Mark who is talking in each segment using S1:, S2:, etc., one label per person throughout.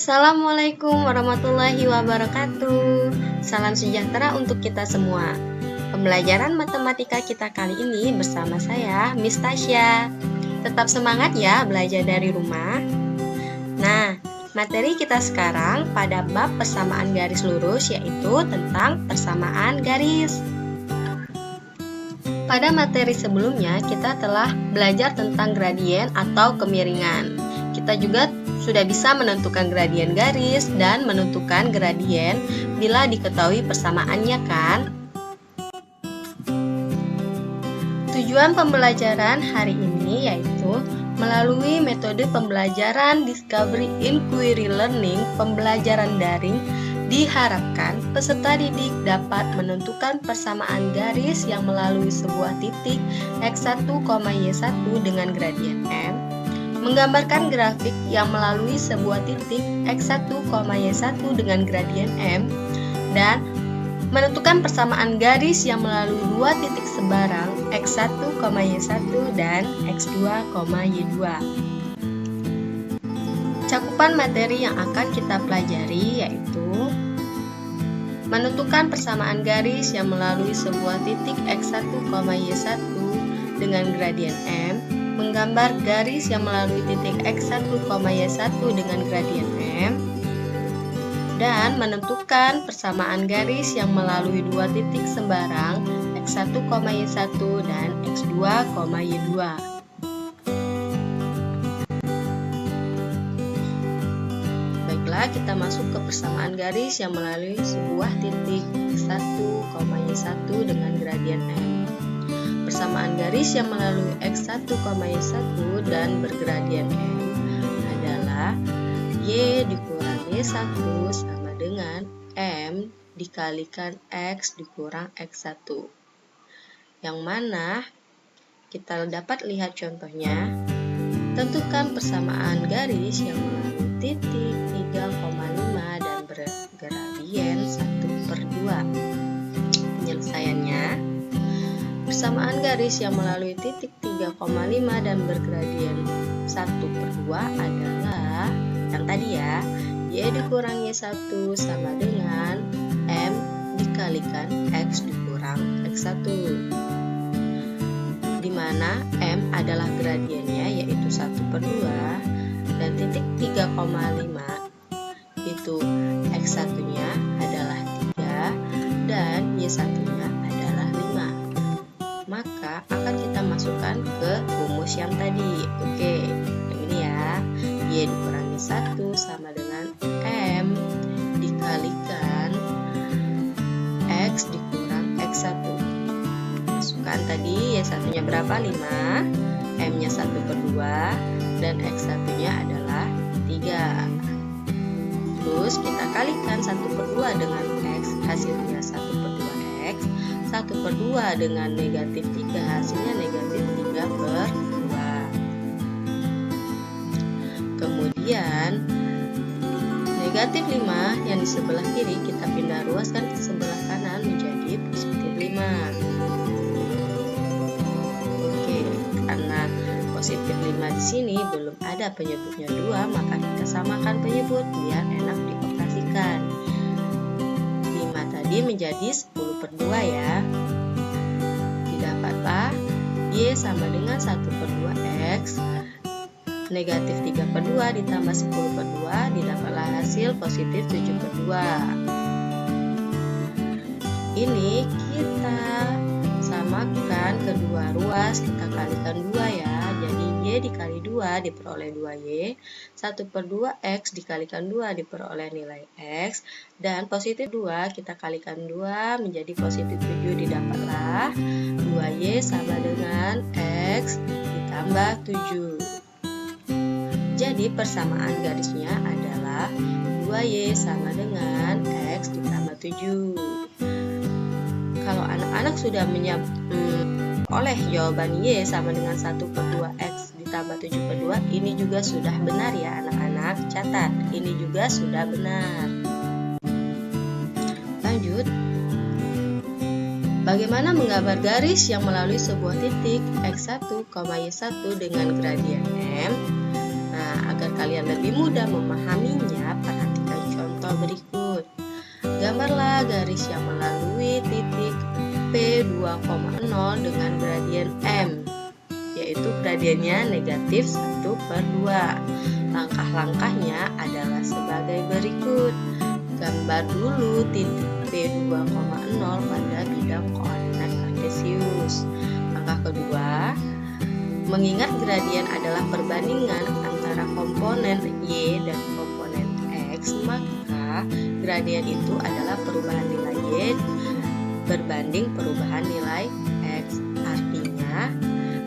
S1: Assalamualaikum warahmatullahi wabarakatuh. Salam sejahtera untuk kita semua. Pembelajaran matematika kita kali ini bersama saya, Miss Tasya. Tetap semangat ya belajar dari rumah. Nah, materi kita sekarang pada bab persamaan garis lurus, yaitu tentang persamaan garis. Pada materi sebelumnya kita telah belajar tentang gradien atau kemiringan. Kita juga sudah bisa menentukan gradien garis dan menentukan gradien bila diketahui persamaannya, kan? Tujuan pembelajaran hari ini yaitu melalui metode pembelajaran Discovery Inquiry Learning, pembelajaran daring, diharapkan peserta didik dapat menentukan persamaan garis yang melalui sebuah titik x1, y1 dengan gradien M, menggambarkan grafik yang melalui sebuah titik x1, y1 dengan gradien M, dan menentukan persamaan garis yang melalui dua titik sebarang x1, y1 dan x2, y2. Cakupan materi yang akan kita pelajari yaitu menentukan persamaan garis yang melalui sebuah titik x1, y1 dengan gradien M, menggambar garis yang melalui titik x1, y1 dengan gradien M, dan menentukan persamaan garis yang melalui dua titik sembarang x1, y1 dan x2, y2. Baiklah, kita masuk ke persamaan garis yang melalui sebuah titik x1, y1 dengan gradien M. Persamaan garis yang melalui x1, y1 dan bergradien M adalah y dikurang y1 sama dengan M dikalikan x dikurang x1. Yang mana kita dapat lihat contohnya. Tentukan persamaan garis yang melalui titik 3,5 dan bergradien 1/2. Penyelesaiannya, persamaan garis yang melalui titik 3,5 dan bergradien 1/2 adalah yang tadi ya, y dikurang y1 sama dengan M dikalikan x dikurang x1, di mana M adalah gradiennya yaitu 1/2 dan titik 3,5 itu x1-nya adalah 3 dan y1-nya adalah 5. Maka akan kita masukkan ke rumus yang tadi. Oke, yang ini ya, y dikurang y1 sama dengan M dikalikan x dikurang x1. Masukkan tadi y1-nya berapa? 5, M-nya 1/2 dan x1-nya adalah 3. Terus kita kalikan 1/2 dengan x, hasilnya 1/2x. 1/2 dengan negatif 3, hasilnya negatif 3/2. Kemudian negatif 5 yang di sebelah kiri kita pindah ruaskan ke sebelah kanan menjadi positif 5. Oke, karena positif 5 di sini belum ada penyebutnya 2, maka kita samakan penyebut biar enak dioperasikan. 5 tadi menjadi 10/2 ya. Didapatlah y sama dengan 1/2x, negatif 3/2 ditambah 10/2, didapatlah hasil positif 7/2. Ini kita samakan kedua ruas, kita kalikan 2 ya. Jadi y dikali 2 diperoleh 2y, 1/2x dikalikan 2 diperoleh nilai x, dan positif 2 kita kalikan 2 menjadi positif 7, didapatlah 2y sama dengan x ditambah 7. Jadi persamaan garisnya adalah 2y sama dengan x ditambah 7. Kalau anak-anak sudah oleh jawaban y sama dengan 1/2x ditambah 7/2, ini juga sudah benar ya anak-anak. Catat, ini juga sudah benar. Lanjut. Bagaimana menggambar garis yang melalui sebuah titik x1, y1 dengan gradien M? Nah, agar kalian lebih mudah memahaminya, garis yang melalui titik P2,0 dengan gradien M, yaitu gradiennya negatif 1/2. Langkah-langkahnya adalah sebagai berikut. Gambar dulu titik P2,0 pada bidang koordinat kartesius. Langkah kedua, mengingat gradien adalah perbandingan antara komponen Y dan komponen X, maka gradien itu adalah perubahan nilai Y berbanding perubahan nilai X. Artinya,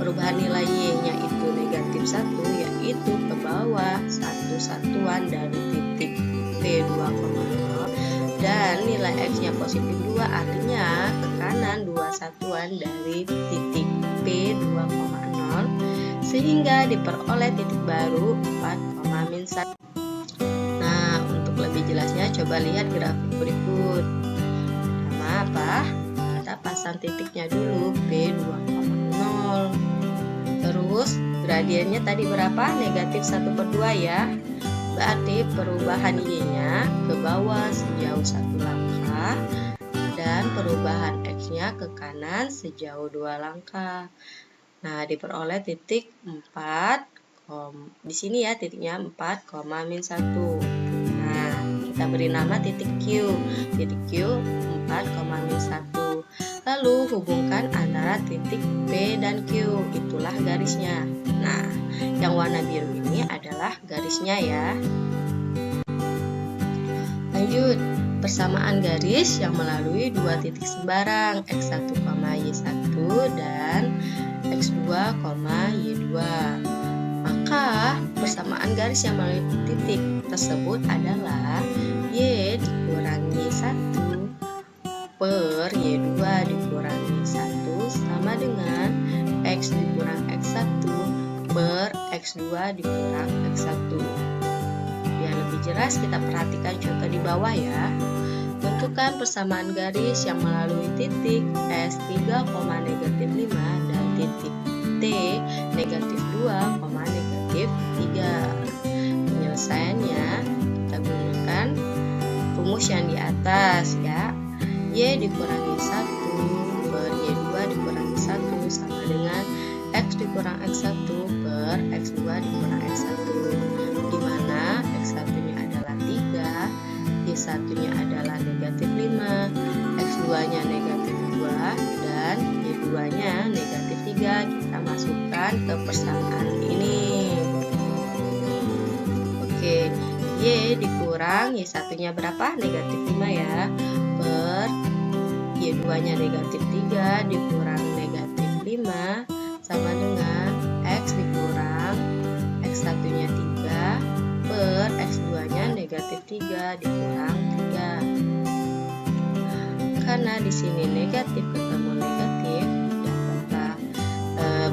S1: perubahan nilai Y-nya itu negatif 1, yaitu ke bawah 1 satuan dari titik P2,0, dan nilai X-nya positif 2, artinya ke kanan 2 satuan dari titik P2,0, sehingga diperoleh titik baru 4,-1. Nah, untuk lebih jelasnya coba lihat grafik berikut. Pertama apa? Kita pasang titiknya dulu P2,0. Terus gradiennya tadi berapa? Negatif 1/2 ya. Berarti perubahan Y-nya ke bawah sejauh 1 langkah dan perubahan X-nya ke kanan sejauh 2 langkah. Nah, diperoleh titik 4, di sini ya titiknya 4,-1. Nah, kita beri nama titik Q. Titik Q 4,-1. Lalu hubungkan antara titik P dan Q, itulah garisnya. Nah, yang warna biru ini adalah garisnya ya. Lanjut, persamaan garis yang melalui dua titik sembarang X1, Y1 dan X2, Y2. Maka persamaan garis yang melalui titik tersebut adalah Y dikurangi 1 per Y2 dikurangi 1 sama dengan X dikurang X1 per X2 dikurang X1. Biar lebih jelas kita perhatikan contoh di bawah ya. Tentukan persamaan garis yang melalui titik S3, -5 dan titik T -2, -3. Penyelesaiannya kita gunakan rumus yang di atas ya. Y dikurangi 1 per Y2 dikurangi 1 sama dengan X dikurang X1 per X2 dikurang X1, di mana X1-nya adalah 3, Y1-nya adalah negatif 5, X2-nya negatif 2, dan Y2-nya negatif 3. Kita masukkan ke persamaan ini. Oke, Y dikurang Y1-nya berapa? Negatif 5 ya, per Y2-nya negatif 3 dikurang negatif 5 sama dengan X dikurang X1-nya 3 per X2-nya negatif 3 dikurang 3. Karena di sini negatif ketemu negatif, dapat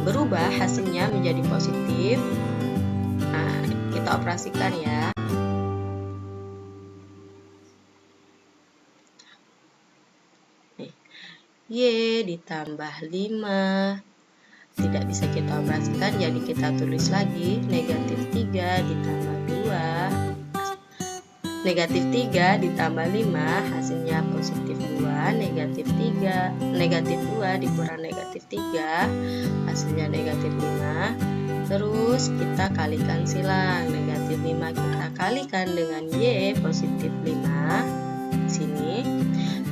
S1: berubah hasilnya menjadi positif. Nah, kita operasikan ya. Y ditambah 5 tidak bisa kita operasikan, jadi kita tulis lagi negatif 3 ditambah 2, negatif 3 ditambah 5 hasilnya positif 2, negatif 2 dikurang negatif 3 hasilnya negatif 5. Terus kita kalikan silang, negatif 5 kita kalikan dengan Y positif 5 di sini.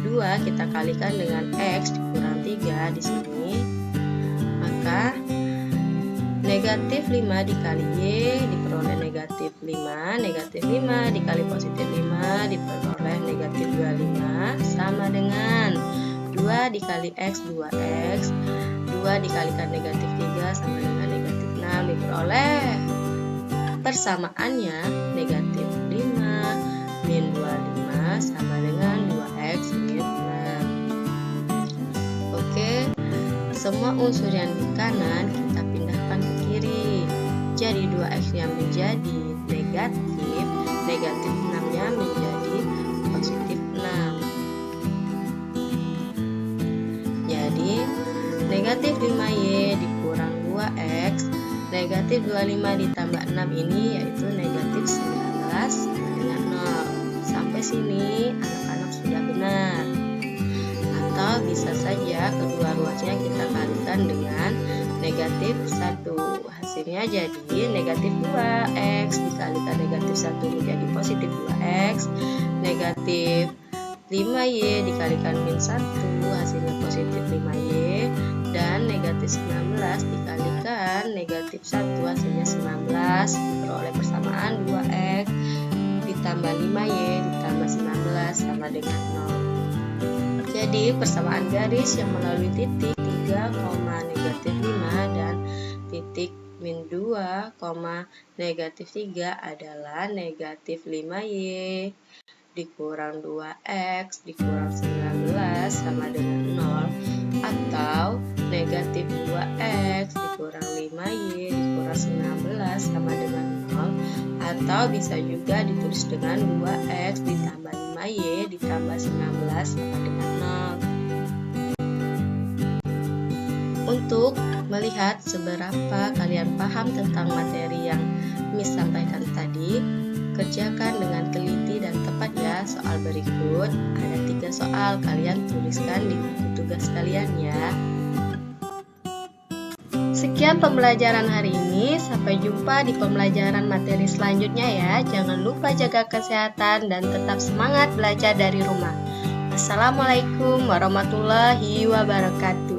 S1: 2 kita kalikan dengan X dikurang 3 di sini, maka negatif 5 dikali Y diperoleh negatif 5, negatif 5 dikali positif 5 diperoleh negatif 25 sama dengan 2 dikali X 2X, 2 dikalikan negatif 3 sama dengan negatif 6, diperoleh persamaannya negatif 5 min 25 sama dengan 2X min 6. Oke, semua unsur yang di kanan kita pindahkan ke kiri. Jadi 2X nya menjadi negatif, negatif 6 nya menjadi positif 6. Jadi negatif 5Y dikurang 2X, negatif 25 ditambah 6 ini yaitu negatif 19 sama dengan 0. Sampai sini anak-anak sudah benar. saja kedua ruasnya kita kalikan dengan negatif 1. Hasilnya jadi negatif 2x dikalikan negatif 1 menjadi positif 2x. Negatif 5y dikalikan min 1 hasilnya positif 5y. Dan negatif 19 dikalikan negatif 1 hasilnya 19. Diperoleh persamaan 2x ditambah 5y ditambah 19 sama dengan 0. Jadi persamaan garis yang melalui titik 3, negatif 5 dan titik min 2, negatif 3 adalah negatif 5y dikurang 2x dikurang 19 sama dengan 0, atau negatif 2x dikurang 5y dikurang 19 sama dengan 0, atau bisa juga ditulis dengan 2x ditambah 5y ditambah 19 sama dengan 0. Untuk melihat seberapa kalian paham tentang materi yang Miss sampaikan tadi, kerjakan dengan teliti dan tepat ya soal berikut. Ada 3 soal, kalian tuliskan di buku tugas kalian ya. Sekian pembelajaran hari ini, sampai jumpa di pembelajaran materi selanjutnya ya. Jangan lupa jaga kesehatan dan tetap semangat belajar dari rumah. Assalamualaikum warahmatullahi wabarakatuh.